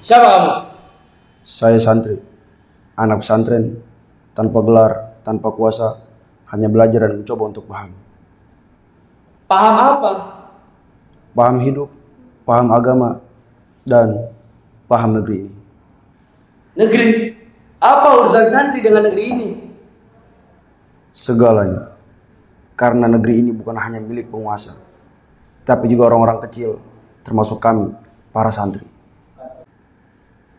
Siapa kamu? Saya santri, anak pesantren, tanpa gelar, tanpa kuasa, hanya belajar dan mencoba untuk paham. Paham apa? Paham hidup, paham agama, dan paham negeri ini. Negeri? Apa urusan santri dengan negeri ini? Segalanya. Karena negeri ini bukan hanya milik penguasa, tapi juga orang-orang kecil, termasuk kami, para santri.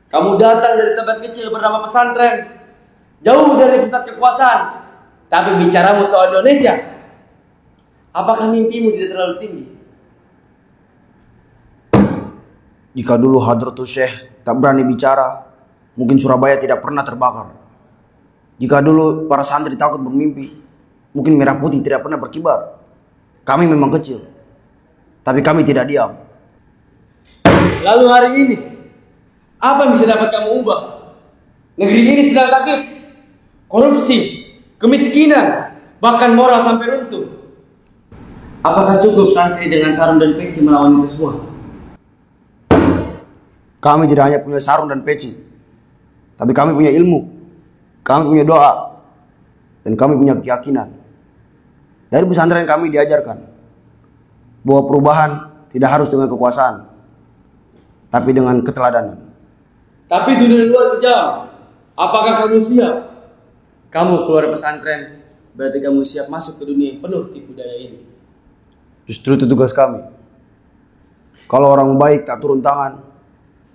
Kamu datang dari tempat kecil bernama pesantren, jauh dari pusat kekuasaan, tapi bicaramu soal Indonesia. Apakah mimpimu tidak terlalu tinggi? Jika dulu Hadratul Syekh tak berani bicara, mungkin Surabaya tidak pernah terbakar. Jika dulu para santri takut bermimpi, mungkin merah putih tidak pernah berkibar. Kami memang kecil, tapi kami tidak diam. Lalu hari ini, apa yang bisa dapat kamu ubah? Negeri ini sedang sakit, korupsi, kemiskinan, bahkan moral sampai runtuh. Apakah cukup santri dengan sarung dan peci melawan itu semua? Kami tidak hanya punya sarung dan peci, tapi kami punya ilmu, kami punya doa, dan kami punya keyakinan. Dari pesantren kami diajarkan bahwa perubahan tidak harus dengan kekuasaan, tapi dengan keteladanan. Tapi dunia luar kejam. Apakah kamu siap? Kamu keluar pesantren, berarti kamu siap masuk ke dunia yang penuh tipu daya ini. Justru itu tugas kami. Kalau orang baik tak turun tangan,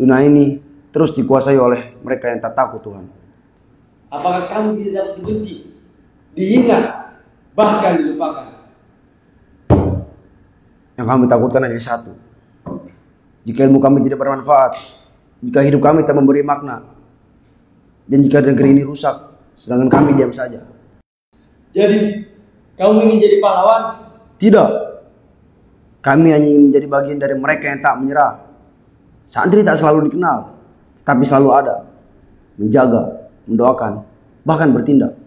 dunia ini terus dikuasai oleh mereka yang tak takut Tuhan. Apakah kamu tidak dapat dibenci, dihina, bahkan dilupakan? Yang kami takutkan hanya satu. Jika ilmu kami tidak bermanfaat, jika hidup kami tak memberi makna, dan jika negeri ini rusak, sedangkan kami diam saja. Jadi, kamu ingin jadi pahlawan? Tidak. Kami hanya ingin menjadi bagian dari mereka yang tak menyerah. Santri tak selalu dikenal, tetapi selalu ada. Menjaga, mendoakan, bahkan bertindak.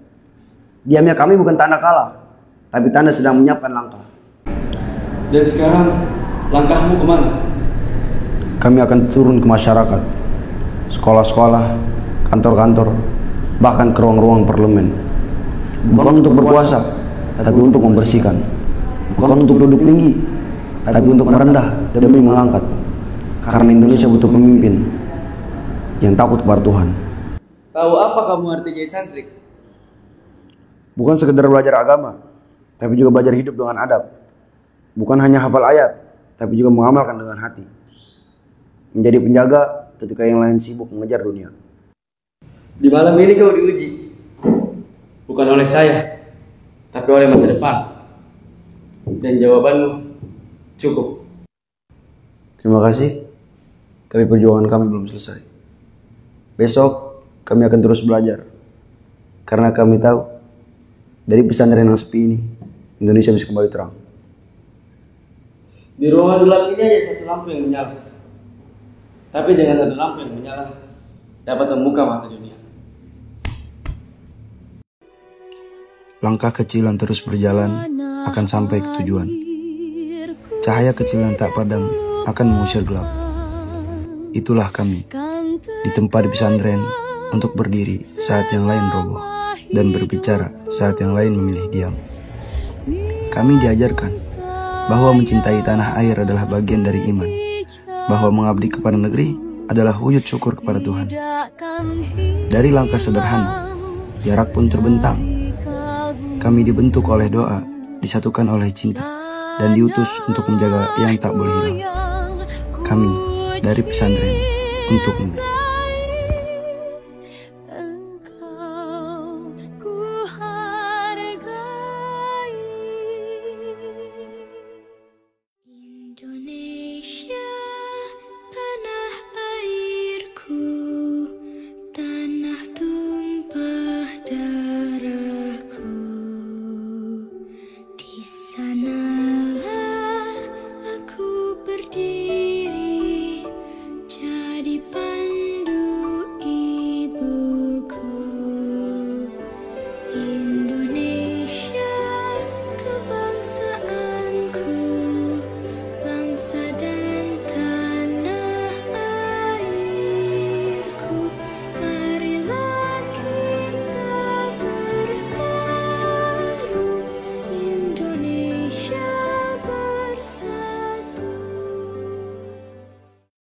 Diamnya kami bukan tanda kalah, tapi tanda sedang menyiapkan langkah. Dan sekarang, langkahmu kemana? Kami akan turun ke masyarakat, sekolah-sekolah, kantor-kantor, bahkan ke ruang-ruang parlemen. Bukan untuk berkuasa, tapi untuk membersihkan. Bukan untuk duduk tinggi, tapi untuk merendah demi mengangkat. Karena Indonesia butuh pemimpin yang takut kepada Tuhan. Tahu apa kamu arti jadi santri? Bukan sekedar belajar agama, tapi juga belajar hidup dengan adab. Bukan hanya hafal ayat, tapi juga mengamalkan dengan hati. Menjadi penjaga ketika yang lain sibuk mengejar dunia. Di malam ini kau diuji, bukan oleh saya, tapi oleh masa depan. Dan jawabanmu cukup. Terima kasih, tapi perjuangan kami belum selesai. Besok kami akan terus belajar, karena kami tahu dari pesantren yang sepi ini, Indonesia bisa kembali terang. Di ruangan gelap ini ada satu lampu yang menyala. Tapi dengan satu lampu yang menyala, dapat membuka mata dunia. Langkah kecil yang terus berjalan akan sampai ke tujuan. Cahaya kecil yang tak padam akan mengusir gelap. Itulah kami, di tempat di pesantren untuk berdiri saat yang lain roboh, dan berbicara saat yang lain memilih diam. Kami diajarkan bahwa mencintai tanah air adalah bagian dari iman, bahwa mengabdi kepada negeri adalah wujud syukur kepada Tuhan. Dari langkah sederhana, jarak pun terbentang. Kami dibentuk oleh doa, disatukan oleh cinta, dan diutus untuk menjaga yang tak boleh hilang. Kami dari pesantren untukmu.